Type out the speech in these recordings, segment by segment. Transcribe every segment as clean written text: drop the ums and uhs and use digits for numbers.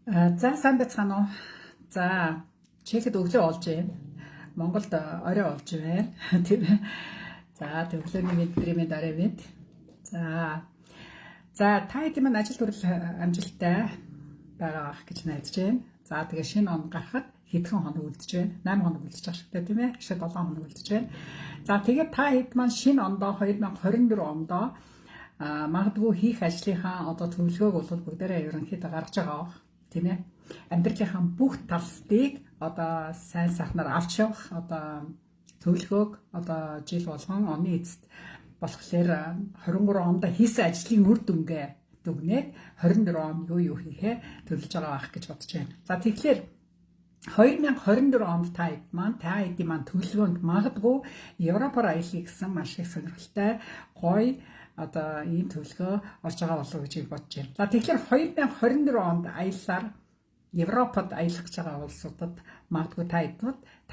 За сайн байцгаана уу? За Чехэд өглөө олж байна. Монголд орой олж байна. Тийм ээ. За өглөөний мэдрэмж дараав мэд. За та хэд маань ажил төрөл амжилттай байгаа ах гэж найдаж байна. За тэгээ шинэ он гарахад хэдхэн хоног үлдэж байна? 8 хоног үлдэж байгаа шүү дээ, тийм ээ? Эсвэл 7 хоног үлдэж байна. За тэгээд та хэд маань шинэ ондоо 2024 ондоо магадгүй хийх ажлынхаа одоо төлөвлөгөөг бол бүгдээрээ ерөнхийдөө гаргаж байгаа. Тийм ээ. Амьдралынхаа бүх талстыг одоо сайн сайхнаар авч явах одоо төлөвлөгөөг одоо жил болгон оны эцэст болохоор 23 онд хийсэн ажлын үр дүнгээ дүгнээд 24 онд юу хийхээ төлөвлөж байгаа байх гэж бодож байна. За тэгэхээр 2024 онд та эдийн маань төлөвлөгөөнд магадгүй Европоор аялах гэсэн маш их сонирхолтой гоё одоо ийм төлөвлөгөө орж байгаа болов уу гэж бодож байна. За тэгэхээр 2024 онд аяллаар Европод аялах гэж байгаа улсуудад магадгүй та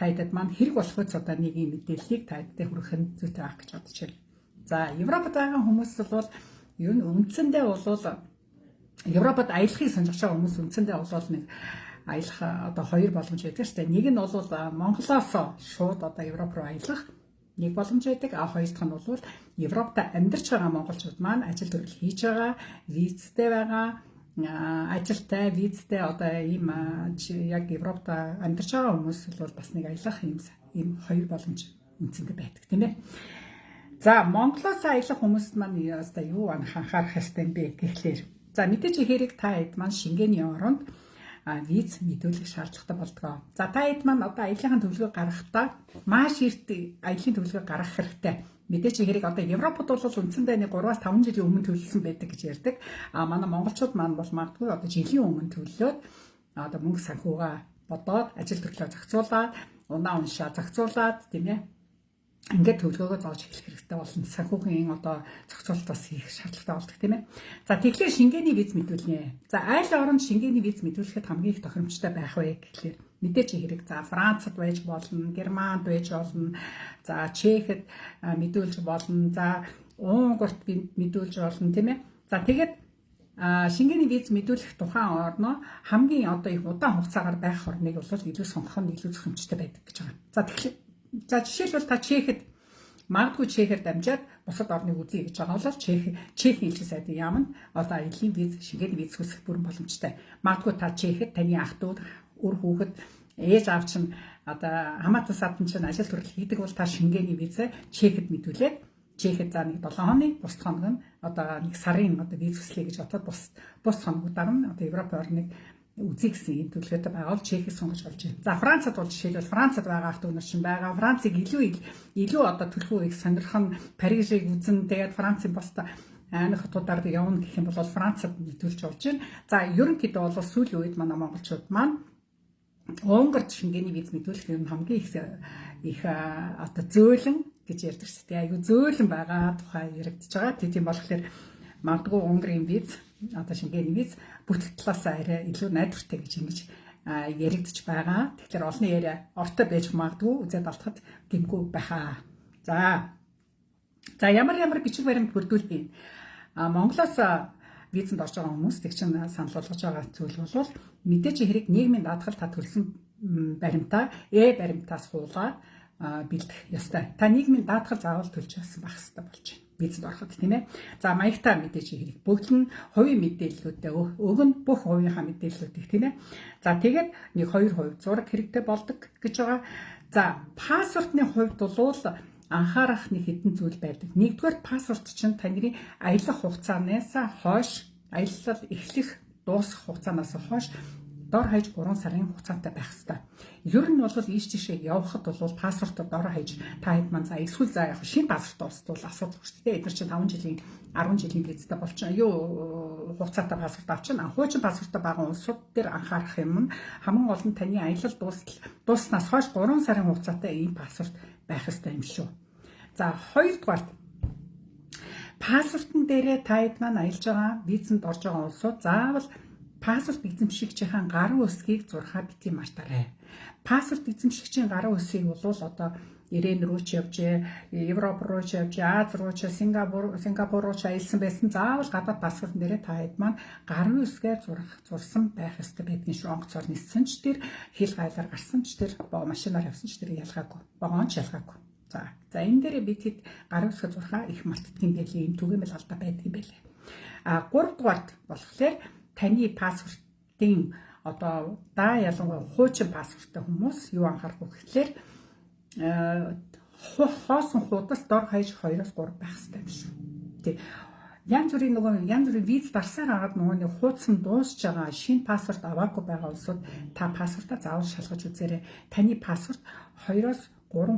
эдд маань хэрэг болох цодоо нэг юм мэдээллийг та эдд хүргэх нь зүйтэй байх гэж бодож байна. За Европод байгаа хүмүүс бол ер нь үндсэндээ бол Европод аялахыг сонирхож байгаа хүмүүс үндсэндээ бол нэг аялах одоо хоёр боломж байдаг шүү дээ. Нэг нь бол Монголоос шууд одоо Европ руу аялах нэг боломж байдаг. Хоёр дахь нь бол Европт амьдарч байгаа монголчууд маань ажил төрөл хийж байгаа, визтэй байгаа, ажилтай, визтэй одоо ийм яг Европт амьдарч байгаа хүмүүс бол бас нэг аялах ийм хоёр боломж үндсэндээ байдаг тийм ээ. За Монголоос аялах хүмүүст маань яста юу анхаарах хэрэгтэй юм бэ гэхлээр за мэдээж хэрэг та хэд маань Шенгений оронд виз мэдүүлэх шаардлагатай болдгоо. За та хэд маань одоо аяллахын төлөвлөгөө гаргахдаа маш эрт аяллахын төлөвлөгөө гаргах хэрэгтэй. Мэдээж хэрэг одоо Европод бол үндсэндээ нэг 3-5 жилийн өмнө төлөвлөсөн байдаг гэж ярьдаг. Манай монголчууд маань бол магадгүй одоо жилийн өмнө төлөвлөөд одоо мөнгө санхугаа бодоод ажил төрлөө зохицуулаад, унаа уншаа зохицуулаад тийм ээ. Ингээд төлөвлөгөөгөө зоож эхлэх хэрэгтэй болно. Санхүүгийн одоо зохицуулалтаас хийх шаардлагатай болдог тийм ээ. За тэгэхээр Шенгений виз мэдүүлнэ. За айл оронд Шенгений виз мэдүүлэхэд хамгийн их тохиромжтой байх вэ гэхлээр мэдээж хэрэг за Францад байж болно, Германд байж болно, за Чехэд мэдүүлж болно, за Унгарт мэдүүлж болно тийм ээ. За тэгээд Шенгений виз мэдүүлэх тухайн орноо хамгийн одоо их удаан хугацаагаар байх орныг бол илүү сонгох нь илүү зохимжтой байдаг гэж байгаа. За тэгэхээр жишээлбэл та Чехэд магадгүй Чехээр дамжаад бусад орныг үзье гэж байгаа бол Чехийн элчин сайдын яамд одоо аялын виз, Шенгений виз хүсэх бүрэн боломжтой. Магадгүй та Чехэд таны ах дүү, үр хүүхэд, ээж аав чинь одоо хамаатан садан чинь ажил төрөл хийдэг бол та Шенгений визээ Чехэд мэдүүлээд Чехэд за нэг 7 хоног, бус хоног нь одоо нэг сарын одоо виз хүслэе гэж бодоод бус хоногудаар нь одоо Европ орныг үзье гэсэн юм төлөвлөгөөтэй байгаа бол Чехийг сонгож болж байна. За Францад бол жишээлбэл Францад байгаа ах дүү нар чинь байгаа. Францыг илүү одоо төлөвлөгөөийг сонирхон Парижийг үзэн тэгээд Францын бус айных хотуудаар явна гэх юм бол Францад мэдүүлж болж байна. За ерөнхийдөө бол сүүлийн үед манай монголчууд маань Унгарт Шенгений виз мэдүүлэх юм хамгийн их одоо зөөлөн гэж ярьдаг шүү дээ. Айгу зөөлөн байгаа тухай яригдж байгаа. Тийм болохоор магадгүй Унгарын виз одоо Шенгений виз бүтэх талаас арай илүү найдвартай гэж ингэж яригдж байгаа. Тэгэхээр олонний яриа ортой байж магадгүй үзээд алдахад гэмгүй байхаа. За ямар бичиг баримт бүрдүүлэх юм. Монголоос визэнд орж байгаа хүмүүс тэг чинь санал болгож байгаа зүйл бол мэдээж хэрэг нийгмийн даатгал та төлсөн баримтаа баримтаас хуулаад бэлдэх ёстой. Та нийгмийн даатгал заавал төлж байсан байх хэрэгтэй болж байна. Визэнд ороход тийм ээ. За маягтаа мэдээж хэрэг бүгд нь хувийн мэдээллүүдээ өгөн бүх хувийнхаа мэдээллүүдийг тийм ээ. За тэгээд нэг 2% зураг хэрэгтэй болдог гэж байгаа. За паспортны хувьд бол анхаарах нэг хэдэн зүйл байдаг. Нэгдүгээр паспорт чинь таны аялах хугацаанаас хойш аялал эхлэх дуусах хугацаанаас хойш дор хаяж 3 сарын хугацаатай байх ёстой. Ер нь бол ийш тийшээ явхад бол паспортод дор хаяж та хэд маань за эсвэл за яг шинэ паспорт олсдвол асуудал шүү дээ. Эдгээр чинь 5 жилийн 10 жилийн визтэй болчихно. Хугацаатай паспорт авчихна. Хуучин паспорттой байгаа улсууд дээр анхаарах юм нь хамгийн гол нь таны аялал дууснаас хойш 3 сарын хугацаатай ийм паспорт байх ёстой юм шүү. За хоёрдугаар паспортын дээрээ та хэд маань аялж байгаа визэнд орж байгаа улсууд заавал паспорт эзэмшигчийн гарын үсгийг зурхаа бити мартаарай. Паспорт эзэмшигчийн гарын үсгийг бол одоо Ирэн рүү ч явж, Европ руу ч явж, Аз руу ч, Сингапур руу ч аялсан байсан. Заавал гадаад паспорт нэрээ та хэд маань гарын үсгээр зурсан байх ёстой байдгийн шүү. Онгоцоор ниссэн ч тэр хил гайлаар гарсан ч тэр машинаар явсан ч тэр ялгаагүй. Богоон ч ялгаагүй. За энэ дээрээ бид хэд гарын үсгээ зурхаа их мартдгийн байлээ. Ийм түгээмэл алдаа байдгийн байлээ. 3 дугаарт болохоор таны паспортын одоо ялангуяа хуучин паспорттай хүмүүс юу анхаарах вэ гэхээр хоосон хуудас дор хаяж 2-3 байх хэрэгтэй юм шүү. Тэг. Янз бүрийн виз дарсаар агаад нэг хуудсан дуусж байгаа шинэ паспорт аваагүй байгаа улсууд та паспортаа заавал шалгаж үзээрэй. Таны паспорт 2-3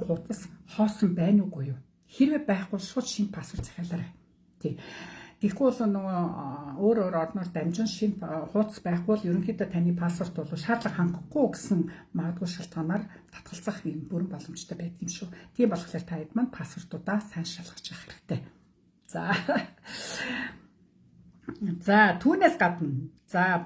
хуудас хоосон байна уугүй юу? Хэрвээ байхгүй шууд шинэ паспорт захиалаарай. Тэг. Тэгэхгүй бол өөр орноор дамжин шинэ хуудас байхгүй бол ерөнхийдөө таны паспорт бол шаардлага хангахгүй гэсэн магадгүй шалтгаанаар татгалзах юм бүрэн боломжтой байдаг юм шүү. Тийм болохоор та хэд маань паспортуудаа сайн шалгаж явах хэрэгтэй. За түүнээс гадна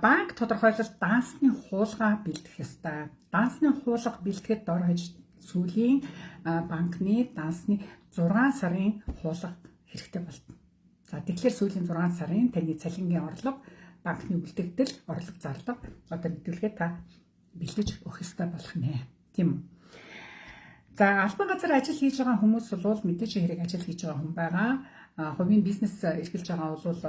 банк тодорхойлолт дансны хуулгаа бэлдэх ёстой. Дансны хуулга бэлтгэхэд дор хаяж сүүлийн банкны дансны 6 сарын хуулга хэрэгтэй болно. За тэгэхээр сүүлийн 6 сарын таны цалингийн орлого, банкны үлдэгдэл, орлого зарлага одоо мэдүүлгээ та бэлдэж өгөх ёстой болох нэ. Тийм үү? За албан газар ажил хийж байгаа хүмүүс бол мэдээж хэрэг ажил хийж байгаа хүн байгаа. Хувийн бизнес эрхэлж байгаа бол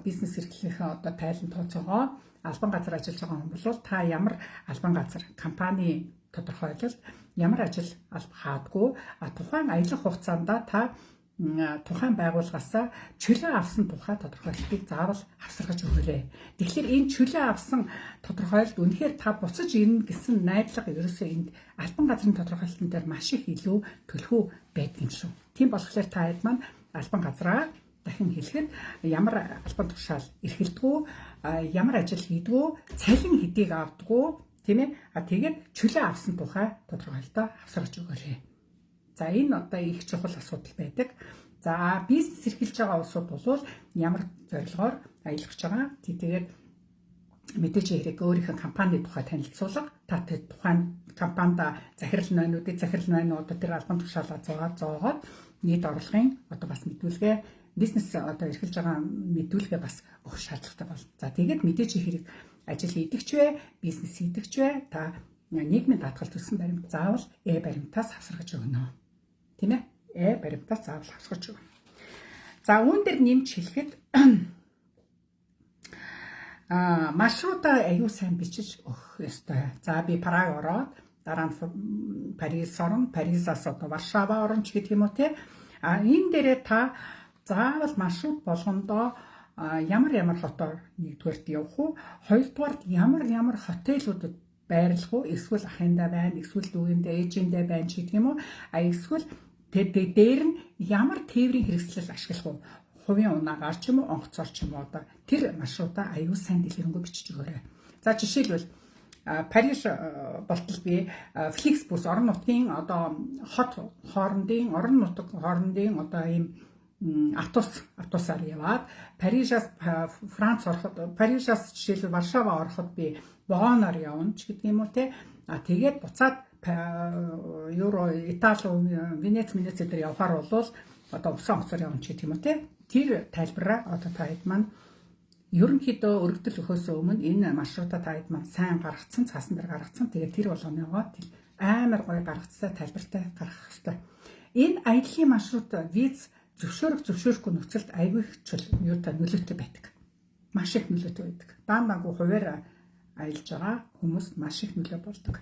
бизнес эрхлэхийн одоо тайлан тооцоогоо албан газар ажиллаж байгаа хүн бол та ямар албан газар, компани тодорхойлолт ямар ажил хаадгүй тухайн аялах хугацаанд та тухайн байгууллагаас чөлөө авсан тухай тодорхойлолтыг заавал авсаргаж өгөөрэй. Тэгэхээр энэ чөлөө авсан тодорхойлолт үнэхээр та буцаж ирнэ гэсэн найдлага ерөөсөө энд албан газрын тодорхойлолтын дээр маш их илүү төлхөө байдаг юм шүү. Тийм болохоор та хэд маань албан газраа дахин хэлэхэд ямар албан тушаал эрхэлдэггүй, ямар ажил хийдэггүй, цалин хэдийг авдаггүй, тийм ээ? Тэгээд чөлөө авсан тухай тодорхойлолтоо авсаргаж өгөөрэй. За энэ одоо их чухал асуудал байдаг. За бизнес эрхэлж байгаа улсууд бол ямар зорилгоор аялах гэж байгаа. Тэгээд мэдээж хэрэг өөрийнхөө компани тухай танилцуулга, та тухайн компанид захирал нойнуудыг тэр албан тушаалаа зоогоод нийт орлогын одоо бас мэдүүлгээ, бизнес одоо эрхэлж байгаа мэдүүлгээ бас өгөх шаардлагатай болно. За тэгээд мэдээж хэрэг ажил хийдэгч вэ, бизнес хийдэгч вэ, та нийгмийн даатгалт төлсөн баримт заавал баримтаас авсаргаж өгнө. Тийм ээ? Баримтаас заавал авсгаж өгнө. За үүн дээр нэмж хэлэхэд маршрутаа аюу сайн бичиж өгөх ёстой. За би Праг ороод дараа нь Парис орно, Парисаас одоо Варшава орно ч гэх юм уу те. Энэ дээрээ та заавал маршрут болгондоо ямар хотоор нэгдүгээрт явах уу, хоёрдугаарт ямар хотелуудад байрлах уу, эсвэл ахындаа байна, эсвэл дүүгэндээ, ээжиндээ байна ч гэх юм уу. Эсвэл дээр нь ямар тээврийн хэрэгслэл ашиглах уу? Хувийн унаагаар ч юм уу, онгоцоор ч юм уу одоо тэр маршрутаа аюул сайн дэлгэрэнгүй бичиж өгөөрэй. За жишээлбэл Париж болтол би Фликсбус орон нутгийн одоо орон нутаг хоорондын одоо ийм автобусаар яваад Парижаас Франц ороход, Парижаас жишээлбэл Варшава ороход би вагоноор явна ч гэдэг юм уу те. Тэгээд буцаад Итали, Венец дээр явахаар бол одоо усан онгоцоор явна ч гэх юм уу те. Тэр тайлбараа одоо та хэд маань ерөнхийдөө өргөдөл өгөхөөс өмнө энэ маршрутаа та хэд маань сайн гаргацсан, цаасан дээр гаргацсан. Тэгээд тэр болгоныгоо амар гоё гаргацсан тайлбартай гаргах хэрэгтэй. Энэ аяллаа маршрут виз зөвшөөрөхгүй нөхцөлд аягүй нөлөөтэй байдаг. Маш их нөлөөтэй байдаг. Даамаагүй хуваар аялж байгаа хүмүүст маш их нөлөө болдог.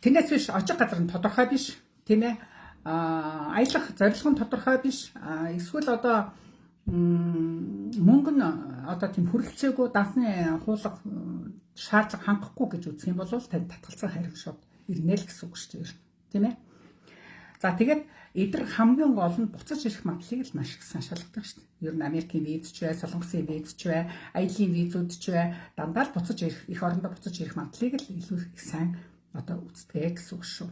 Тэрнээс биш очих газар нь тодорхой биш, тийм ээ. Аялах зорилго нь тодорхой биш. Эсвэл одоо мөнгө нь одоо тийм хүрэлцээгүй дансны хуулга шаардлага хангахгүй гэж үзэх юм бол танд татгалзах хэрэг шууд ирнэ л гэсэн үг шүү дээ. Тийм ээ. За тэгээд эдгээр хамгийн гол нь буцаж ирэх магадлалыг л маш их сайн шалгадаг шүү дээ. Ер нь Америкийн виз ч бай, Солонгосын виз ч бай, аялын визүүд ч бай, дандаа л буцаж ирэх, их орондоо буцаж ирэх магадлалыг л илүү их сайн одоо үздэг гэсэн үг шүү.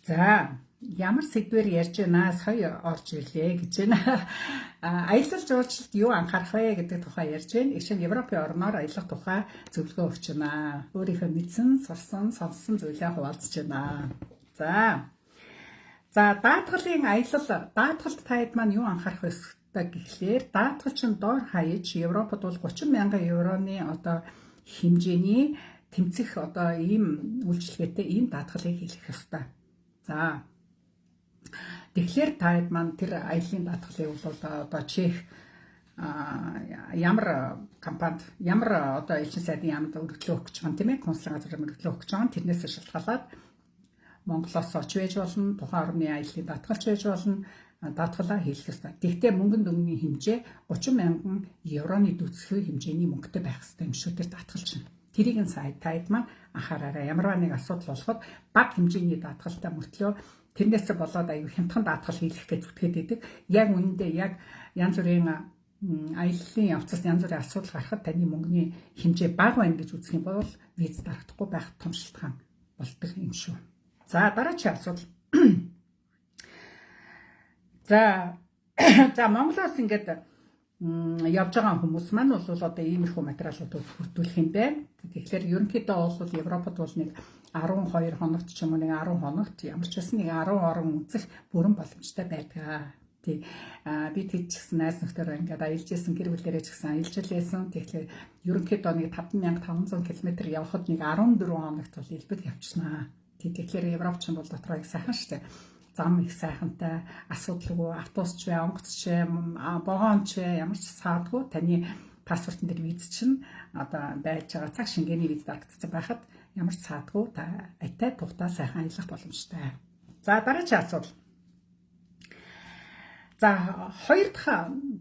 За ямар сэдвээр ярьж байна сая орж ирлээ гэж байна. Аялал жуулчлалд юу анхаарах вэ гэдэг тухай ярьж байна. Ишин Европын орноор аялах тухай зөвлөгөө өгч байна. Өөрийнхөө мэдсэн, сурсан, сонссон зүйлээ хуваалцж байна. За даатгалын аялал, даатгалд таад маань юу анхаарах вэ гэхлээр даатгал чинь доор хаяж Европод бол 30 мянган евроны одоо хэмжээний тэмцэх одоо ийм үйлчилгээтэй ийм даатгалыг хийх ёстой. За тэгэхээр таад маань тэр аяллаа даатгалыг бол одоо Чех ямар компанид ямар одоо элчин сайдын яамд өргөдлөө өгч байгаа юм тийм ээ, консул газар өргөдлөө өгч байгаа. Тэрнээс шалтгаалаад Монголоос оч байж болно, тухайн орны аяллаа даатгалч байж болно, даатгалаа хийх ёстой. Тэгвэл мөнгөнд өгний хэмжээ 30 мянган евроны дөцхөө хэмжээний мөнгөтэй байх ёстой юм шүү тэр даатгалч нь. Тэрийг нь таад маань анхаараарай. Ямар нэг асуудал болоход бага хэмжээний даатгалтай мөртлөө тэрнээс болоод аюу хямдхан даатгал хийх гэж зүтгээд идэг. Яг үнэндээ яг янз бүрийн аяллаа явцаас янз бүрийн асуудал гарахад таны мөнгөний хэмжээ бага байна гэж үзэх юм бол виз дарагдахгүй байх том шалтгаан болдог юм шүү. За дараагийн асуудал. За Монголоос ингээд явж байгаа хүмүүс маань бол одоо иймэрхүү материалуудыг бүрдүүлэх юм байна. Тэгэхээр ерөнхийдөө бол Европод бол нэг 12 хоногт ч юм уу нэг 10 хоногт ямар ч байсан нэг 10 орон үзэх бүрэн боломжтой байдаг. Тий. Би тэгчихсэн найз нөхдөр ингээд аялж исэн гэр бүлээрээ ч гэсэн аялж лээсэн. Тэгэхээр ерөнхийдөө нэг 5500 км явхад нэг 14 хоногт бол илбэг явчихнаа. Тэгэхээр Европч бол дотроо их сайхан штэ. Зам их сайхантай, асуудалгүй, автобусч вэ, онгоцч вэ, вагонч вэ, ямар ч саадгүй таны паспортын дээр виз чинь одоо байж байгаа цаг шингээний виз дарагдсан байхад ямар ч саадгүй та атай тухтаа сайхан аялах боломжтой. За дараагийн асуудал. За хоёр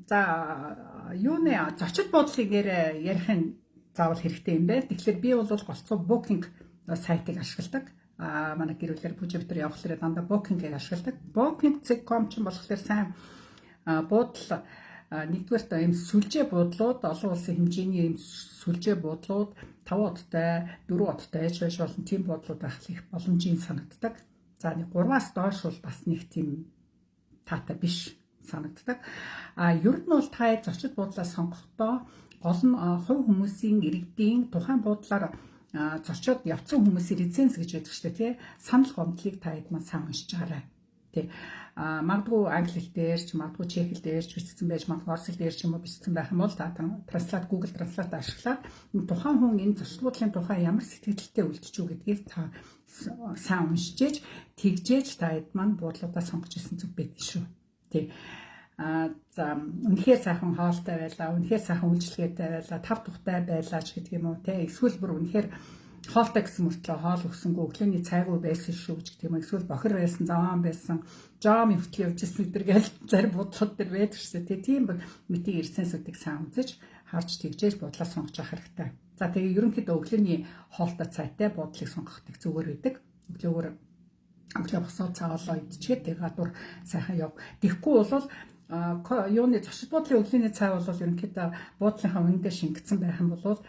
дахь юуны зочид буудлыг ярихын заавал хэрэгтэй юм байна. Тэгэхээр би бол голцоо Booking сайтыг ашигладаг. Манай гэр бүлээр Бүжбитэр явхлаар дандаа Booking-ийг ашигладаг. Booking.com ч болохоор сайн буудал нэгдүгээр ийм сүлжээ буудлууд олон улсын хэмжээний ийм сүлжээ буудлууд 5 одтой 4 одтой ээж байж болон тийм буудлууд байх их боломжийн санагддаг. За нэг 3-аас доош бол бас нэг тийм таатай биш санагддаг. Ер нь бол та зочид буудлаа сонгохдоо гол нь хувь хүмүүсийн иргэдийн тухайн буудлаар зочид явцсан хүмүүсийн резенс гэж байдаг шүү дээ тий. Санал гомдлыг та хэд маань сайн уншиж байгаарай. Тий. Магадгүй англи хэл дээр ч магадгүй чех хэл дээр ч бичсэн байж магадгүй орос хэл дээр ч юм уу бичсэн байх юм бол та транслат Google Translate ашиглаад тухайн хүн энэ зочид буудлын тухай ямар сэтгэлдтэй үлдэж үү гэдгийг та сайн уншиж тэгжээж та хэд маань буудлуудаа сонгож ирсэн зүг байдаг шүү. Тий. За үнэхээр сайхан хоолтой байлаа, үнэхээр сайхан үйлчлэгээтэй байлаа, тав тухтай байлаа ч гэдэг юм уу те. Эсвэл бүр үнэхээр хоолтой гэсэн мөртлөө хоол өгсөнгөө өглөөний цайгүй байсан шүү ч гэдэг юм. Эсвэл бохир байсан, заваан байсан, жом өвтгий явж ирсэн гэдэргээл зарим бодлууд төр байдаг шүү дээ. Тийм мэтийн эрсэнсүүдийг сайн үзэж харж тэгжээж бодлоо сонгож авах хэрэгтэй. За тэгээ ерөнхийдөө өглөөний хоолтой цайтай бодлыг сонгох их зүгээр байдаг. Өглөө босоо цаавалаа идчихээ тэгээ гадуур сайхан яв. Тэгэхгүй бол юуны зочид буудлын өглөөний цай бол ерөнхийдөө буудлынхаа үнэндээ шингэсэн байх юм бол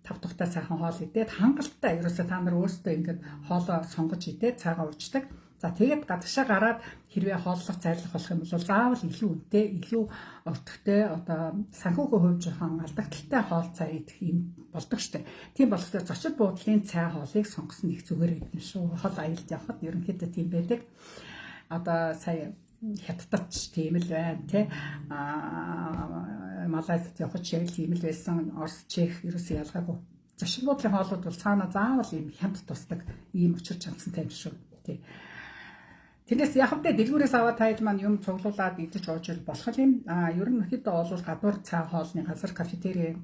тав тухтай сайхан хоол идээд хангалттай ерөөсөө та нар өөрсдөө ингээд хоолоо сонгож идээд цайгаа уучдаг. За тэгээд гадагшаа гараад хэрвээ хооллох зайлах болох юм бол заавал илүү үнэтэй, илүү өртөгтэй одоо санхүүгийн хувьд жоохон алдагдaltaй хоол цай идэх юм болдог штеп. Тийм болохоор зочид буудлын цай хоолыг сонгосон их зүгээр гэдэг юм шүү. Хол аялалд явхад ерөнхийдөө тийм байдаг. Одоо сая Хятадд тийм л байна тий. Малайзад явхад ч тийм л байсан. Орос, Чех ерөөсөө ялгаагүй. Зочид буудлын хоолууд бол цаана заавал ийм хямд тусдаг ийм учир чанцантай юм шүү. Тий. Тэрнээс яг хэвдээ дэлгүүрээс аваад тайл маань юм цуглуулад идэж ууж болох юм. Ерөнхийдөө бол гадуур цай хоолны газар кафетери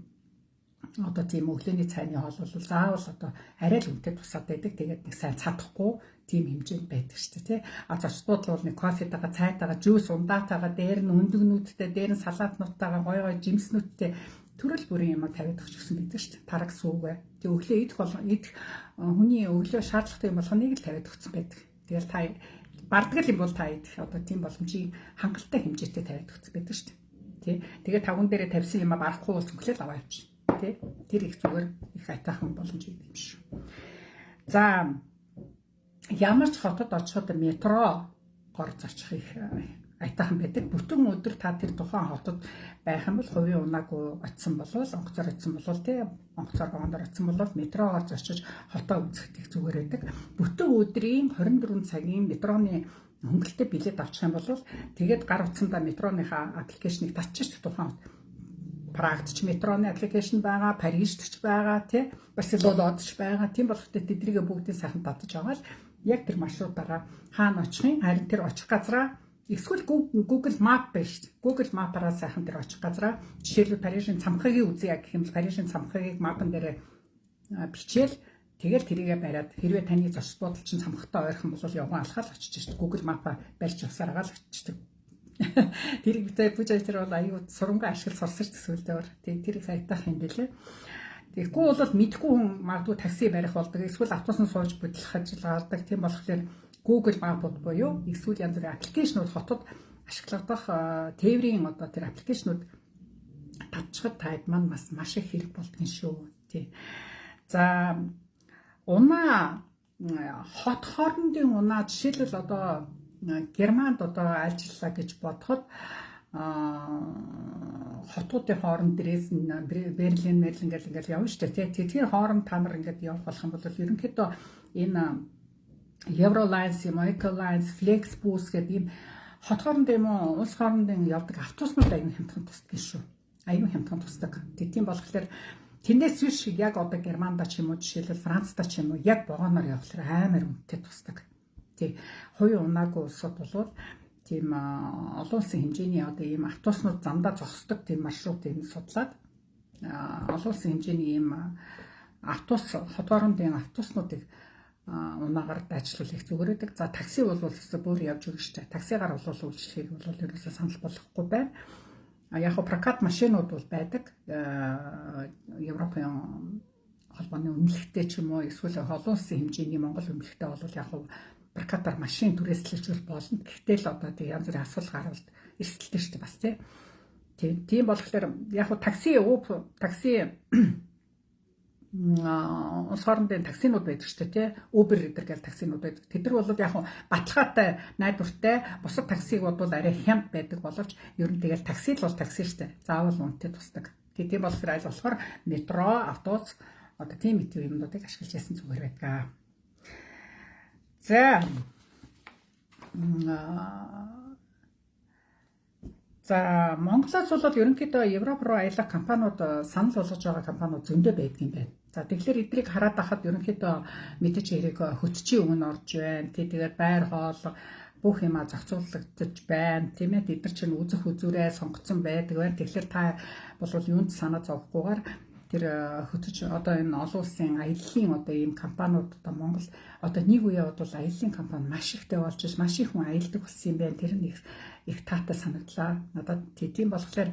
одоо тийм өглөөний цайны хоол бол заавал одоо арай л үнэтэй тусаад байдаг. Тэгээд нэг сайн цадахгүй тийм хэмжээнд байдаг шүү дээ тий. Зочид буудал бол нэг кофетайгаа, цайтайгаа, жуус ундаатайгаа, дээр нь өндөгнүүдтэй, дээр нь салаатнуудтайгаа гой жимснүүдтэй төрөл бүрийн юм тавиад өгч гсэн байдаг шүү дээ. Тараг сүүгээ. Тэг өглөө идэх хүний өглөө шаардлагатай юм болгоныг л тавиад өгсөн байдаг. Тэгэл та бардгал юм бол та идэх одоо тийм боломжийг хангалттай хэмжээтэй тавиад өгсөн байдаг шүү дээ. Тий. Тэгээд тавган дээрээ тавьсан юм барахгүй бол цүнхлээл аваа явчих. Тий. Тэр их зүгээр их айтаахан боломж юм шүү. За ямар ч хотод очиход метро гор зорчих их айтайхан байдаг. Бүтэн өдөр та тэр тухайн хотод байх юм бол хувийн унаагүй очисон болвол онгоцоор очисон болвол тий онгоцоор гондор очисон болвол метроор зорчиж хотоо үзэхтэй зүгээр байдаг. Бүтэн өдрийн 24 цагийн метроны хөнгөлөлтөд билет авчих юм бол тэгээд гар утсандаа метроныхаа аппликейшнийг татчих тухайн Прагт ч метроны аппликейшн байгаа, Парижд ч байгаа, тий Барселонод ч байгаа. Тийм болоход тэднийг бүгдийг сайхан татаж аваад яг тэр маршрутаараа хаана очихын харин тэр очих газраа эсвэл Google Map байж шүү дээ. Google Map-аараа сайхан тэр очих газраа жишээлбэл Парижийн цамхагийг үзье гэх юм бол Парижийн цамхагийг мапан дээр бичээл тэгэл тэрийгэ бариад хэрвээ таны зочд бодол чинь цамхагтай ойрхон бол явган алхаад очиж шүү дээ. Google Map-а барьж явсаар агаал очиж. Тэрийг битээ бүжиж тэр бол аюу сурангаа ашигла сурсаж төсөөлдөөр. Тэр их айтах юм билээ. Тэгэхгүй бол мэдгүй хүн магадгүй такси барих болдог. Эсвэл автобусанд сууж бодлох ажиллагадаг. Тийм болохоор Google Map-ууд буюу эсвэл янз бүрийн аппликейшнууд хотод ашиглагдах тээврийн одоо тэр аппликейшнууд татчихад таад маань маш их хэрэг болдгоо шүү. Тий. За унаа хот хоорондын унаа жишээлбэл одоо Германд одоо ажиллаа гэж бодоход хотуудын хооронд дээрээс Берлин, Мерлин гэл ингээл явна шүү дээ. Тэгэхээр хооронд та нар ингээд явах болох юм бол ерөнхийдөө энэ Eurolines, Ecolines, Flexbus гэдэг ийм хот хоорондын юм уу, улс хоорондын явдаг автобуснууд аюун хямдхан тусдаг шүү. Аюун хямдхан тусдаг. Тийм болохоор тэрнээс биш яг одоо Германда ч юм уу жишээлбэл Францда ч юм уу яг вагоноор явахлаар амар үнэтэй тусдаг. Тий. Хувийн унаагүй улсууд бол тийм олон улсын хэмжээний одоо ийм автобуснууд замдаа зогсдог тийм маршрутыг судлаад олон улсын хэмжээний ийм автобус хот хоорондын автобуснуудыг унаагаар ажиллуулах зүгээр байдаг. За такси бол бүр явж өгнө шүү дээ. Таксигаар бол үйлчлэхийг бол ерөөсөө санал болгохгүй байна. Яг хоо прокат машинууд бол байдаг. Европын холбооны үнэлэхтэй ч юм уу эсвэл олон улсын хэмжээний Монгол үнэлэхтэй бол яг хоо прокатаар машин түрээслэж болно. Гэхдээ л одоо тийм янз бүрийн асуудал гарвал эрсдэлтэй шүү дээ бас тийм болохоор яг хоо такси улс хоорондын таксинууд байдаг шүү дээ тий. Uber гэдэг гэл таксинууд байдаг. Тэд нар бол яг баталгаатай найдвартай бусад таксиг бол арай хямд байдаг боловч ер нь тэгэл такси л бол такси шүү дээ. Заавал үнэтэй тусдаг. Тийм болохоор аль болохоор метро, автобус одоо тийм их юмнуудыг ашиглаж яасан зүгээр байдаг. За Монголоос бол ерөнхийдөө Европ руу аялах компаниуд санал болгож байгаа компаниуд зөндөө байдаг юм байна. За тэгэхээр эднийг хараад байхад ерөнхийдөө мэдээж хэрэг хөтчийн өмнө орж байна. Тэгээд байр хоол бүх юма зохицуулагдаж байна. Тийм ээ эдгээр чинь үзэх үзүүрээ сонгоцсон байдаг байна. Тэгэхээр та бол юунд санаа зовхгүйгээр тэр хөтөж одоо энэ олон улсын аяллаа одоо ийм компаниуд одоо Монгол одоо нэг үе бол аяллаа компани маш ихтэй болж маш их хүн аялдаг болсон юм байна. Тэр нь их таатай санагдлаа. Надад тийм болохоор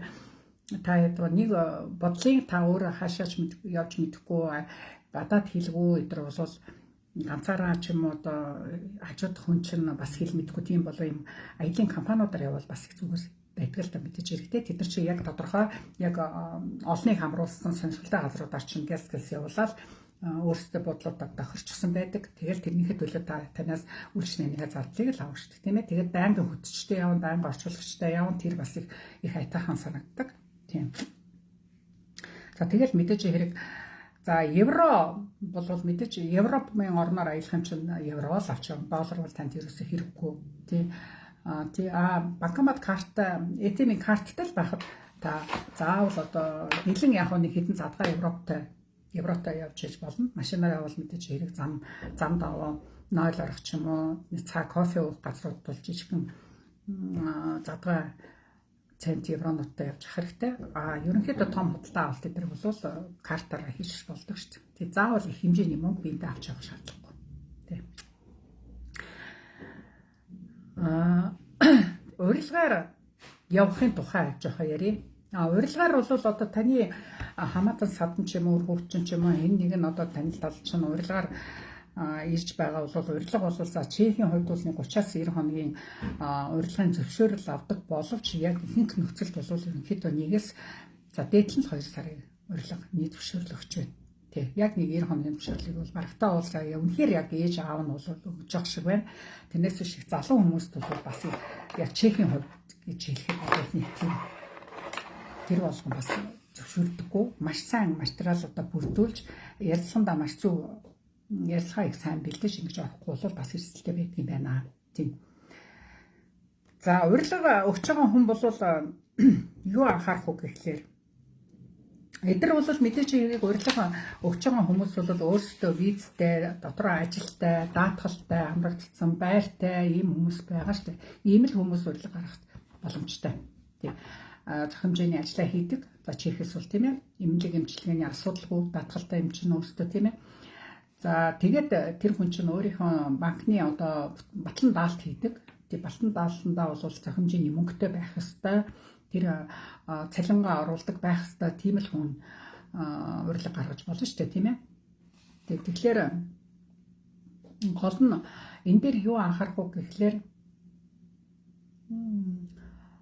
та нэг бодлын та өөр хаашаач явж мэдэхгүй гадаад хэлгүй өдр бол ганцаараа ч юм уу одоо хажууд хүн чинь бас хэл мэдэхгүй тийм болоо юм аяллаа компаниудаар явбал бас их зүгээр байдаг л та мэдээж хэрэгтэй. Тэд нар чи яг тодорхой яг олныг хамруулсан сонирхолтой газруудаар чинь газ явуулаад өөрсдөө бодлуудаа тохирчсан байдаг. Тэгэл тэрнийхээ төлөө танаас үйлчлэгнийхээ зардлыг л авах шүү дээ. Тийм ээ. Тэгээд байнгын хөтчтэй явна, байнгын орчуулагчтай явна. Тэр бас их айтайхан санагддаг. Тийм. За тэгэл мэдээж хэрэг за евро бол мэдээж Европын орноор аялах юм чинь евро л авч явна. Доллар бол танд ерөөсөө хэрэггүй. Тийм. Банкомат карт, ATM-ийн карттай л байхад та заавал одоо нэлен яг нэг хэдэн задгаа Европтой явж иж болно. Машинаар явбал мэдээж хэрэг зам даваа 0 орох ч юм уу, цаг кофе уух газрууд бол жижигхэн задгаа цент евроноттой явж хэрэгтэй. Ерөнхийдөө том худалдаа авалт гэдэг бол картаар хийж болдог шүү дээ. Тэг заавал их хэмжээний мөнгө биендээ авч явах шаардлагагүй. Тэг. Урилгаар явахын тухай жоохон ярив. Урилгаар бол одоо таны хамаатан садан ч юм уу, хөвчин ч юм уу энэ нэг нь одоо таны талд чинь урилгаар ирж байгаа бол урилга бол за Чехийн хувьд бол 30-аас 90 хоногийн урилгын зөвшөөрөл авдаг боловч яг ихэнх нөхцөлд бол ерөнхийдөө нэгээс за дээдлэн 2 сарын урилга нийт зөвшөөрөл өгч байна. Тэг. Яг нэг 90 хоногийн зөвшөөрлийг бол барагтаа бол үнэхээр яг ээж аав нь бол өгж явах шиг байна. Тэрнээс биш их залуу хүмүүст бол бас яг чехийн хувьд гэж хэлэхэд бол нэг тэр болгон бас зөвшөөрдөггүй. Маш сайн материалуудаа бүрдүүлж ярилцлагандаа маш зөв ярилцлага их сайн бэлдэж ингэж орохгүй бол бас эрсдэлтэй байдаг юм байна. Тийм. За урилга өгч байгаа хүн бол юу анхаарах уу гэхлээр эдгээр бол мэдээж хэрэг урилга өгч байгаа хүмүүс бол өөрсдөө визтэй, дотроо ажилтай, даатгалтай, амрагдсан байртай ийм хүмүүс байгаа шүү дээ. Ийм л хүмүүс урилга гаргах боломжтой. Тийм. Зах хэмжээний ажлаа хийдэг. За чихээс бол тийм ээ. Эмнэлэг эмчилгээний асуудалгүй даатгалтай эмч нь өөрсдөө тийм ээ. За тэгээд тэр хүн чинь өөрийнхөө банкны одоо батлан даалт хийдэг. Тийм батлан даалтандаа бол зах хэмжээний мөнгөтэй байх ёстой. Тэр цалингаа оруулдаг байх ёстой. Тийм л хүн урилга гаргаж болно шүү дээ, тийм ээ. Тэгэхээр гол нь энэ дээр юу анхаарах уу гэхлээр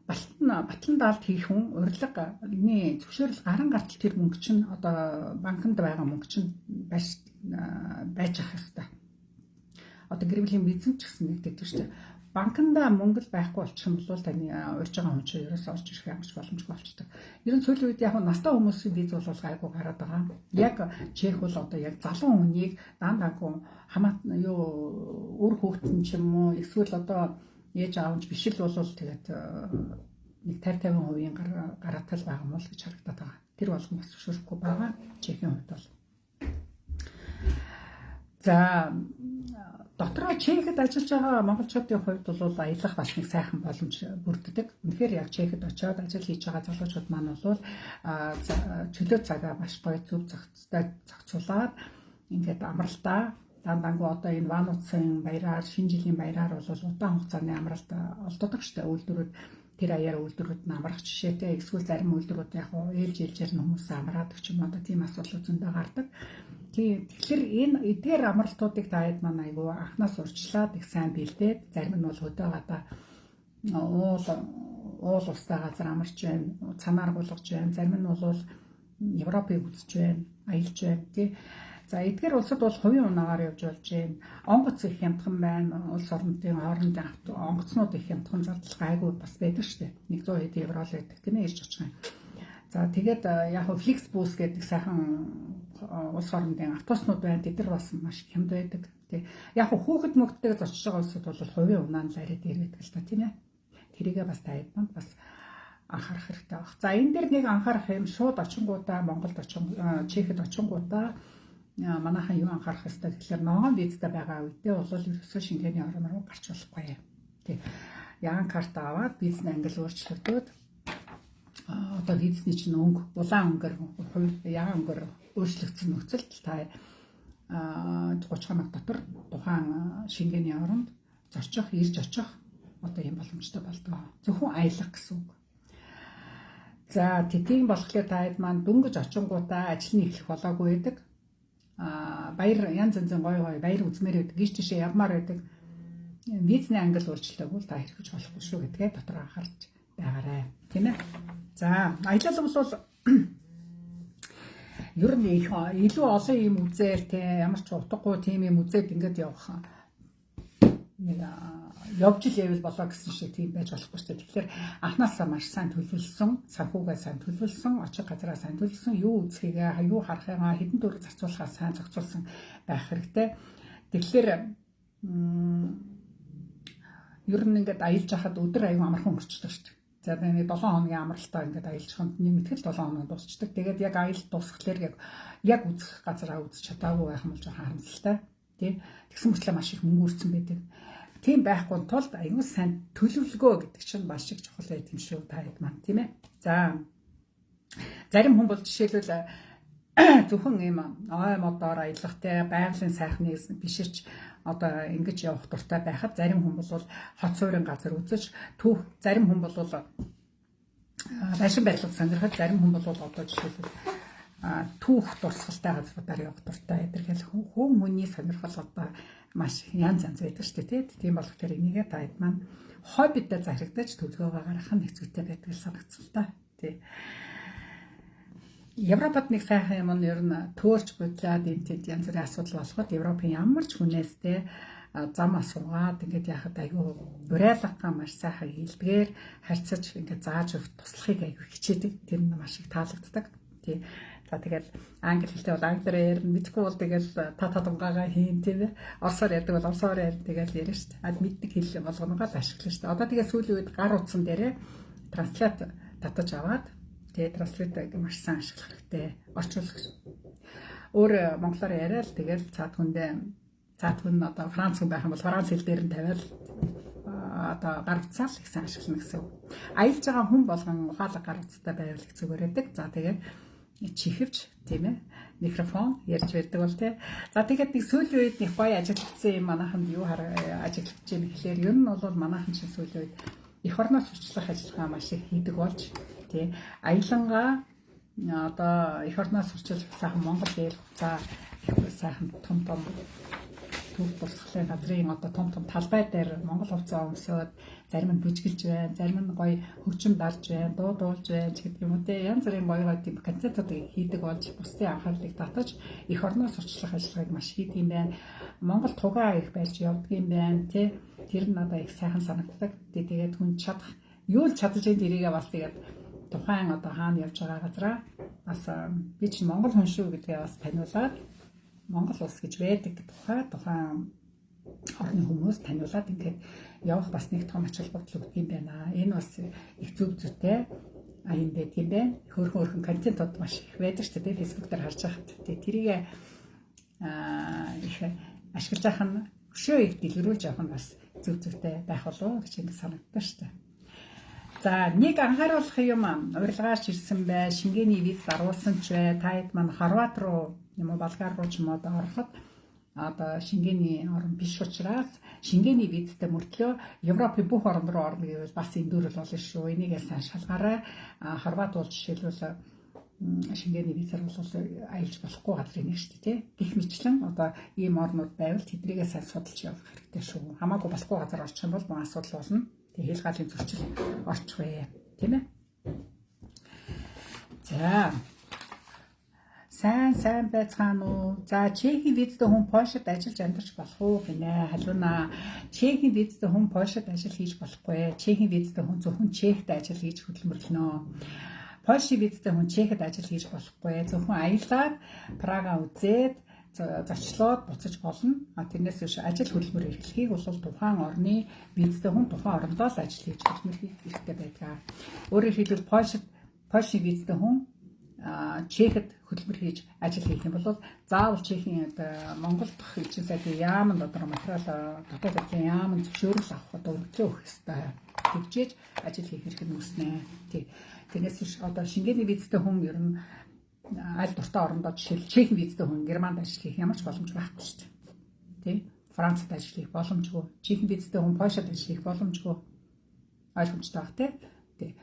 батлан даалт хийх хүн урилганы зөвшөөрөл гарan гартал тэр мөнгө чинь одоо банкнд байгаа мөнгө чинь байж ах ёстой. Одоо гэрээлийн бизнес ч гэсэн нэгдэж шүү дээ. Банкнд мөнгө байхгүй болчих юм бол таны урьж байгаа хүн чинь ерөөсөө орж ирэх ямарч боломжгүй болчихдог. Ер нь сүүлийн үед яг настай хүмүүсийн виз бол гайгүй гараад байгаа. Яг чех бол одоо яг залуу хүнийг даангүй үр хүүхдэн ч юм уу эсвэл одоо ээж аавч биш л бол тэгээд нэг 50-50% гараатал байгаа мó л гэж харагдаад байгаа. Тэр болгон бас зөвшөөрөхгүй байгаа. Чехийн хувьд бол. За дотроо чехэд ажиллаж байгаа монголчуудын хувьд бол аялах бас нэг сайхан боломж бүрддэг. Үнэхээр яг чехэд очиод ажил хийж байгаа залуучууд маань бол чөлөө цагаа маш гоё зөв зохицуулаад ингээд амралтаа дандангуу одоо энэ Вануцын баяраар шинэ жилийн баяраар бол удаан хугацааны амралт олддог штэ үйлдвэрүүд тэр аяар үйлдвэрүүд нь амрах жишээтэй эсвэл зарим үйлдвэрүүд яг ээлжээр нь хүмүүс амраад ч юм уу одоо тийм асуудал зөндөө гардаг. Тэгэхээр энэ эдгээр амралтуудыг таад маань айгүй анханаас урьдчилаад их сайн бэлдээд зарим нь бол хөдөө гадаа уул устай газар амарч байна, цанаар гулгаж байна, зарим нь бол Европыг үзэж байна, аялж байна тий. За эдгээр улсад бол хувийн унаагаар явж болж байна. Онгоц их хямдхан байна. Улс орнуудын хоорондын онгоцнууд их хямдхан зардал гайгүй бас байдаг шүү дээ. 100 хэд евро л байдаг тийм ээ ирж очих юм. За тэгээд яг Flixbus гэдэг сайхан улс орнуудын автобуснууд байна. Тэд нар бас маш хямд байдаг. Тэг. Яг хүүхэд мөгддөг зочиж байгаа улсууд бол хувийн унаа нь ларид ирээд л та тийм ээ. Тэрийгээ бас тайдманд бас анхаарах хэрэгтэй баг. За энэ дээр нэг анхаарах юм шууд очингуудаа Монголд Чехэд очингуудаа манайхан юу анхаарах хэрэгтэй гэхээр ногоон визтэй байгаа үедээ бол ерөөсөө шингээний орн руу гарч болохгүй юм. Тэг. Яан карт аваад визний англи өөрчлөгдөөд одоо визний чинь улаан өнгөөр ягаан өнгөөр өөрчлөгдсөн нөхцөлд та 30 хоног дотор тухайн шингээний оронд зорчих, ирж очих одоо юм боломжтой болдгоо. Зөвхөн аялах гэсэн үг. За тийм болохоор таад маань дөнгөж очингуудаа ажил нь эхлэх болоогүй байдаг. Баяр янз янзын гоё баяр үзмээр байдаг. Гиш тишээ явмаар байдаг. Визний англи өөрчлөлтөг бол та хэрэгж болохгүй шүү гэдгээ дотор анхаарч байгаарай. Тийм ээ. За аялал бол ер нь илүү олон юм үзээр те ямар ч утгагүй тийм юм үзээд ингээд явах нэг явж л явэл болоо гэсэн шиг тийм байж болохгүй шүү дээ. Тэгэхээр анхнаасаа маш сайн төлөвлөсөн, санхугаа сайн төлөвлөсөн, очих газараа сайн төлөвлөсөн, юу үзхийгээ, юу харахыгаа, хэдэн төгрөг зарцуулахаа сайн зохицуулсан байх хэрэгтэй. Тэгэхээр ер нь ингээд аялж хахад өдөр аягүй амархан өнгөрчдөг шүү дээ. За нэг 7 хоногийн амралтаа ингээд аялж ханд нэмэгдэл 7 хоног дуусчдаг. Тэгээд яг аялалт дуусхлаар яг үзэх газараа үзэж чадаагүй байх юм бол жоохон харамсалтай. Тий. Тэгсэн мэтлээ маш их мөнгө үрцэн байдаг. Тийм байхгүй тулд аюул сайн төлөвлөгөө гэдэг чинь маш их чухал байт юм шүү таад маань тийм ээ. За зарим хүн бол жишээлбэл зөвхөн ийм ой модоор аялах те байгалийн сайхныг биширч одоо ингэж явах дуртай байхад зарим хүн бол хот суурин газар үзэж түүх зарим хүн бол байшин барилга сонирхож зарим хүн бол одоо жишээлбэл түүх дурсгалтай газруудаар явах дуртай эдгээр хүн хүний сонирхол одоо маш янз байдаг шүү дээ тийм болохоор энийгээ таад маань хоббитэй зарагдаж төлөвлөгөө гаргах нь хэцүүтэй байдаг санагдсан та тий. Европод нэг сайхан юм нь ер нь төөрч бодлоод энэ янз бүрийн асуудал болоход Европын ямар ч хүнээс те зам асуугаад ингээд яхад айгүй уриалгагаа маш сайхан хэлбгээр харьцаж ингээд зааж өгөх туслахыг айгүй хичээдэг. Тэр нь маш их таалагддаг. Тий. За тэгэл англи хэлтэй бол англиар ярина, мэдгүй бол тэгэл та тунгаага хийн тийм ээ. Орсоор ярьдаг бол орсоор ярина тэгэл ярина шүү дээ. Мэддэг хэл болгоноогоо л ашиглана шүү дээ. Одоо тэгээ сүүлийн үед гар утсан дээрээ транслат татаж аваад тэгээ транслатыг маш сайн ашиглах хэрэгтэй. Орчуулах гэсэн. Өөр монголоор яриад тэгэл цаад хүн одоо Франц хүн байх юм бол Франц хэл дээр нь тавиал одоо гар утсаа л их сайн ашиглана гэсэн. Аялж байгаа хүн болгон ухаалаг гар утстай байвал их зүгээр байдаг. За тэгээд чихвч тийм ээ микрофон ярьж байдаг бол тий. За тэгээд нэг сүүлийн үед нэг гоё ажиглагдсан юм манайханд юу ажиглагдж байна гэхээр ер нь бол манайхан чинь сүүлийн үед эх орноос сурчлах ажиллагаа маш их хийдэг болж тий. Аялангаа одоо эх орноос сурчилж сайхан Монгол дээр за сайхан том төв боловсролын газрын одоо том талбай дээр Монгол хувцас өмсөд зарим нь бүжгэлж байна, зарим нь гоё хөгжим дарж байна, дуулж байна гэдэг юм уу те. Янз бүрийн гоё тийм концертуудыг хийдэг болж бусдын анхаарлыг татаж эх орноос сурчлах ажиллагааг маш хийдэг юм байна. Монгол тугаа их байж явдаг юм байна те. Тэр нь надад их сайхан санагддаг. Тэгээд хүн чадах юу л чадаж энэ дэрийгээ бас тэгээд тухайн одоо хаана явж байгаа газараа бас би чинь Монгол хүн шүү гэдгээ бас таниулаад Монгол улс гэж байдаг тухайн орны хүмүүс таниулаад ингээд явах бас нэг том ач холбогдол өгдөг юм байна. Энэ бас их зөв зүйтэй юм байдаг юм байна. Хөөрхөн контентууд маш их байдаг шүү дээ. Facebook дээр харж байхад. Тэрийг их ашиглаж авах нь өшөө их дэлгэрүүлж авах нь бас зөв зүйтэй байх болов гэж ингэ санагдсан шүү дээ. За нэг анхааруулах юм урилгаарч ирсэн бай. Шенгений виз заруулсан ч бай. Таад маань Хорват руу юм уу Болгар руу ч юм уу ороход одоо Шенгений орн биш учраас Шенгений визтэй мөртлөө Европын бүх орнд руу орно гэвэл бас эндүүрэл болно шүү. Энийг сайн шалгаарай. Хорват бол жишээлбэл Шенгений визээр бол аялж болохгүй газрын нэг шүү дээ. Гэх мэтлэн одоо ийм орнууд байвал тэднийгээ сайн судалж явах хэрэгтэй шүү. Хамаагүй болохгүй газар орчих юм бол мөн асуудал болно. Тэг хэл гаалын зөрчил орчих вэ. Тийм ээ. За сайн байцгаана уу? За Чехийн визтэй хүн Польшид ажиллаж амьдарч болох уу гинэ? Халууна. Чехийн визтэй хүн Польшид ажил хийж болохгүй. Чехийн визтэй хүн зөвхөн Чехт ажил хийж хөдөлмөрлөнө. Польшийн визтэй хүн Чехт ажил хийж болохгүй. Зөвхөн аялаад Прага үзээд зочлоод буцаж болно. Тэрнээс биш ажил хөдөлмөр эрхлэхийг бол тухайн орны визтэй хүн тухайн орондоо л ажил хийж хөдөлмөр хийх хэрэгтэй байдаг. Өөрөөр хэлбэл Польшийн визтэй хүн Чехэд хөдөлмөр хийж ажил хийх юм бол заавал Чехийн Монгол дахь элчин сайдын яамд одоо материал дотоод байдлын яамд зөвшөөрөл авах одоо өргөдлөө өгөх хэрэгтэй. Тэгжээж ажил хийх хэрэг нь үүснэ. Тэрнээс биш одоо Шенгений визтэй хүн ер нь аль дуртай орондоо жишээл Чехийн визтэй хүн Германд ажил хийх ямар ч боломж байхгүй шүү дээ. Тэ? Францад ажил хийх боломжгүй. Чехийн визтэй хүн Польшад ажил хийх боломжгүй. Ойлгомжтой баг тий.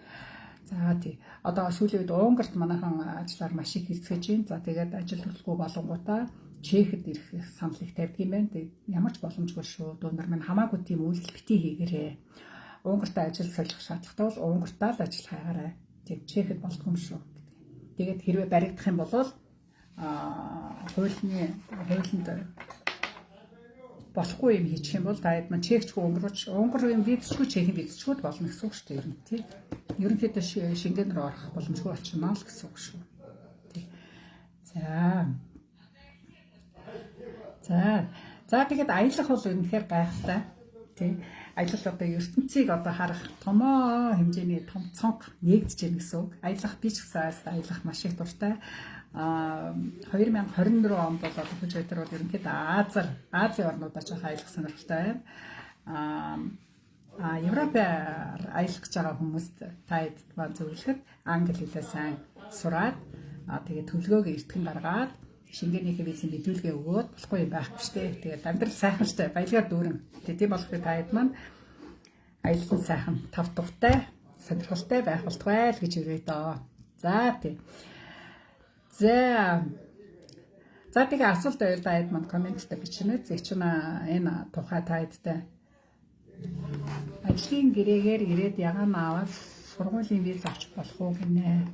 За тий. Одоо сүүлийн үед Унгарт манайхан ажиллаар маш их хэрэгцээж байна. За тэгээд ажил төлөвлөгөө болонгуудаа Чехэд ирэх санал их тавьдаг юм байна. Тэгээд ямар ч боломжгүй шүү. Дуунар минь хамаагүй тийм үйлдэл битгий хийгээрээ. Унгартаа ажил солих шаардлагатай бол Унгартаа л ажил хайгаарай. Тэгээд Чехэд болдгоо юм шүү. Тэгээд хэрвээ баригдах юм бол хуулинд болохгүй юм хийчих юм бол таад маань чекчгүй Унгар юм визчгүй Чехийн визчгүй болно гэсэн үг шүү дээ. Ер нь тий. Ерөнхийдөө Шенген рүү орох боломжгүй болчихно л гэсэн үг шүү. Тий. За тэгээд аялах бол үнэхээр гайхалтай. Тий. Аялал одоо ертөнцийг одоо харах томоо хэмжээний том цонх нэгдэж байна гэсэн үг. Аялах би ч гэсэн аялах маш их дуртай. 2024 онд бол одоо хүч өдөр бол ерөнхийдөө Азийн орнуудаар жоох аялах сонирхолтой байна. Европоор аялах гэж байгаа хүмүүст таад маань зөвлөхөд англи хэлээ сайн сураад тэгээд төлгөөг эртгэн гаргаад Шенгенийхээ визийн мэдүүлгээ өгөөд болохгүй юм байхгүй шүү дээ. Тэгээд амьдрал сайхан шүү дээ. Баялгаар дүүрэн. Тийм болохоор таад маань аялал сайхан тав тухтай сонирхолтой байх болтугай л гэж өрөө дөө. За тийм. За тэгээ асуулт байвал таад маань комменттэй бичнэ. Зэг чинь энэ тухай таадтай ажлын гэрээгээр ирээд ягаан аваад сургуулийн виз авч болох уу гинэ.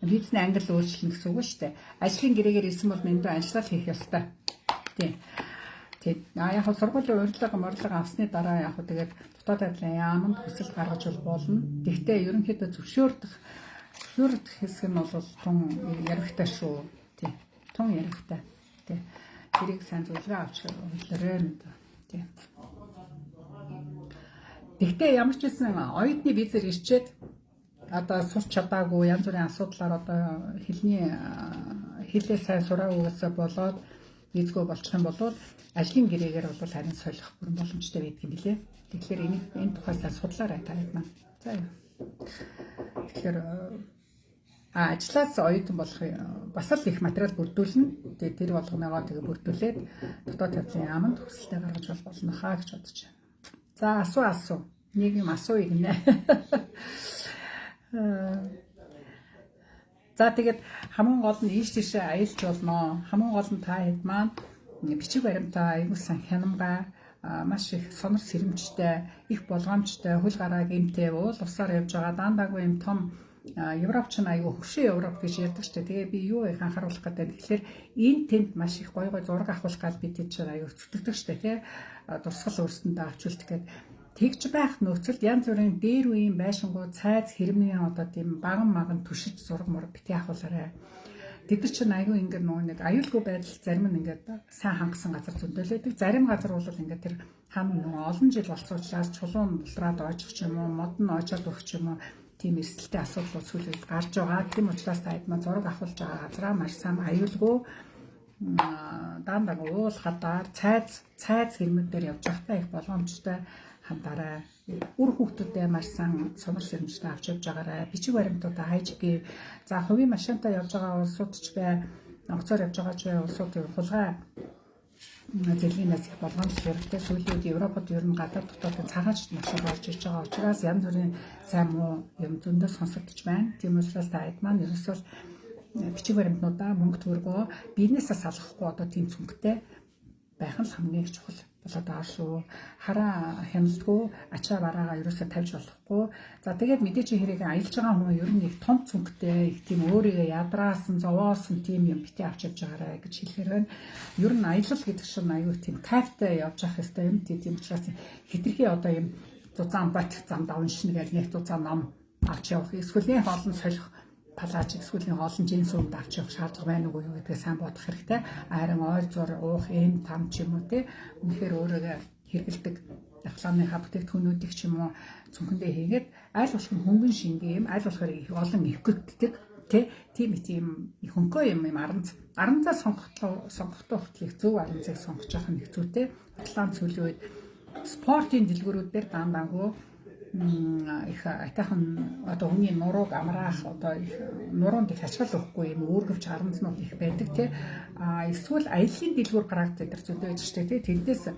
Визний англи өөрчлөлт гэсэн үг шүү дээ. Ажлын гэрээгээр ирсэн бол нэмдээ ажиллал хийх ёстой. Тийм. Тийм. Яг сургуулийн урилга авсны дараа яг тэгээд дотоод байдлын яамд хүсэл гаргаж болно. Гэхдээ ерөнхийдөө зөвшөөрөх хэсэг нь бол тун яригтай шүү. Тийм. Тун яригтай. Тийм. Тэрийг сайн зөвлөгөө авч хөлөөрэй. Тийм. Гэхдээ ямар ч байсан оюутны визээр ирчээд одоо сурч чадаагүй янз бүрийн асуудлаар одоо хэлээ сайн сураагүйгээс болоод визгүй болчих юм бол ажлын гэрээгээр бол харин солих бүрэн боломжтой байдаг юм билээ. Тэгэхээр энэ тухайсаа судлаарай та хэд маань. За юу. Тэгэхээр ажлаас оюутан болох бас л их материал бүрдүүлнэ. Тэгээд тэр болгоноогоо тэгээ бүрдүүлээд дотоод тавьсан яамд хүсэлтээ гаргаж болно хаа гэж бодож байна. За асуу. Нэг юм асууя гинэ. За тэгээд хамгийн гол нь ийш тийшээ аялж болно. Хамгийн гол нь та хэд маань бичиг баримтаа аюул сан хянамгай маш их сонор сэрэмжтэй, их болгоомжтой, хөл гараа гэмтэй уул усаар явж байгаа даандаагүй юм том Европч аюул хөвшин Европ гэж ярьдаг шүү дээ. Тэгээ би юу их анхааруулах гэдэг. Тэгэхээр энэ тэнд маш их гой зураг авах гал бид тийч аюул зүтгэдэг шүү дээ. Тэ дурсгал өөрсөндөө авч үлдэх гэдэг. Тэгж байх нөхцөлд янз бүрийн дээр үеийн байшингууд цайз хэрмийн одоо тийм баган маган түшиж зураг мураг бити авахлаарай. Тэд нар чинь аюу ингээд нэг аюулгүй байдал зарим нь ингээд сайн хангасан газар зөндөөлөдөг. Зарим газар бол ингээд тэр хам олон жил болсон учраас чулуун булраад ойчих ч юм уу, мод нь ойчоод өгч юм уу тийм эрсдэлтэй асуудал сүүл үед гарч байгаа. Тийм учраас та хэд маань зураг авахулж байгаа газараа маш сайн аюулгүй даандаг уул хадаар цайз хэрмүүдээр явж байхдаа их боломжтой хандаарай. Үр хүүхдүүдээ маш сан сонор сэрэмжтэй авч явж байгаарай. Бичиг баримтуудаа хайж гээ. За хувийн машинтай явж байгаа улсууд ч бай, онгоцоор явж байгаа улсууд хулгай зэлгийнээс их болгоомж хэрэгтэй. Сүүлийн үед Европод ер нь гадаад дотоодын цагаач маш их орж ирж байгаа учраас янз бүрийн сайн муу юм зөндөө сонсогдож байна. Тийм учраас та хэд маань ерөөсөө бичиг баримтнуудаа мөнгө төгрөгөө бизнесээс салгахгүй одоо тийм цүнхтэй байх нь хамгийн их чухал болоод байгаа шүү. Хараа хяналтгүй ачаа бараагаа ерөөсөө тавьж болохгүй. За тэгээд мэдээч хэрэг аялж байгаа хүн ер нь их том цүнхтэй, их тийм өөрийгөө ядраасан, зовоосон тийм юм бити авч явж байгаарай гэж хэлэхээр байна. Ер нь аялал гэдэг чинь аюу тийм кайфтай явж явах хэрэгтэй юм. Тийм учраас хитрхи одоо юм зузаан бат зам давн шин гэж нэг зузаан ном авч явах. Эсвэл нэг хоолн солих палаж эсвэл хоолн джинс үнд авч явах шаардлага байна уу гэдгээ сайн бодох хэрэгтэй. Харин ойл зур уух эм там ч юм уу те үнэхээр өөрөөгөө хэрэгэлдэг рекламын бүтээгдэхүүнүүдийг ч юм уу цүнхэндээ хийгээд аль болох хөнгөн шингийн аль болохоор их олон эвгэгддэг тийм их хөнгөө юм аранцаа сонгохдоо хүртэл их зөв аранцыг сонгож явах нь хэцүүтэй. Атлант сүүлийн үед спортын дэлгүүрүүд дээр даандаагүй их атайхан одоо хүний нурууг амраах одоо их нуруунд их ачаал өгөхгүй юм үүргэвч харамцнууд их байдаг тий. Эсвэл аяллаа дэлгүүр гаргадаг дээр зөндөө байж штэ тий. Тэндээс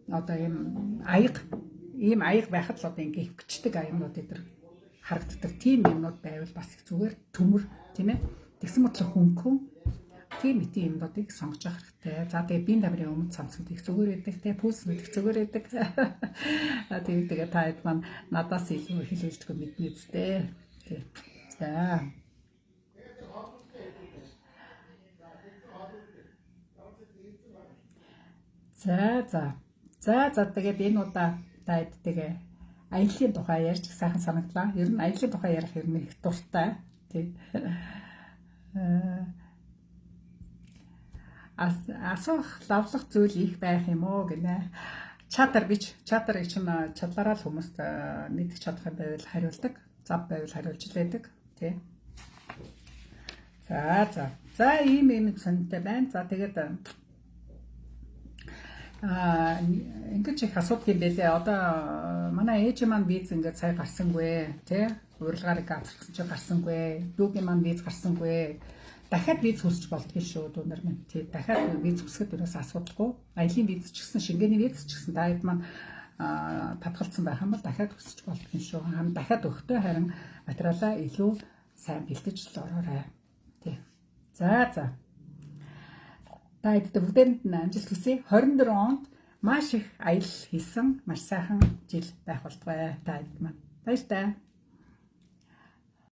одоо ийм аяг байхад л одоо ингээ хөвчдөг аймнууд эдэр харагддаг. Тийм юмнууд байвал бас их зүгээр төмөр тийм ээ. Тэгсэн мэтлээ хөнгөн тийм юмнуудыг сонгож авах хэрэгтэй. За тэгээ биеийн даврын өмнө цамцууд их зүгээр байдаг те пүүлснүүд их зүгээр байдаг. Тэгээ та хэд маань надаас илүү хэлүүлдэг мэднэ үстэй. За. За тэгээд энэ удаа та хэд тэгээ аяллаа тухай ярьж сайхан санагдлаа. Ер нь аяллаа тухай ярих ер нь их дуртай. Тий. Асуух лавлах зүйл их байх юм уу гинэ. Чатар чинь чадлаараа л хүмүүст мэдчих чадах юм байвал хариулдаг. Зав байвал хариулж лээдэг. Тий. За ийм сонирхолтой байна. За тэгээд ингэж их асуудаг юм байлээ. Одоо манай ээж маань виз ингээд сая гарсангүй тий. Урилгаарыг авчихсан чи гарсангүй. Дүүгийн маань виз гарсангүй. Дахиад виз хүсч болдгоо шүү дүүнер минь тий. Дахиад виз хүсгэд ерөөс асуудалгүй. Аялын виз ч гэсэн шингээний виз ч гэсэн та хэд маань татгалцсан байх юм бол дахиад хүсч болдгоо шүү. Харин дахиад өгтөө харин материалаа илүү сайн бэлтэж л ороорой. Тий. За. Та хэд бүгдээрэнд нь амжилт хүсье. 24 онд маш их аялал хийсэн маш сайхан жил байх болтугай та хэд маань. Баярлалаа.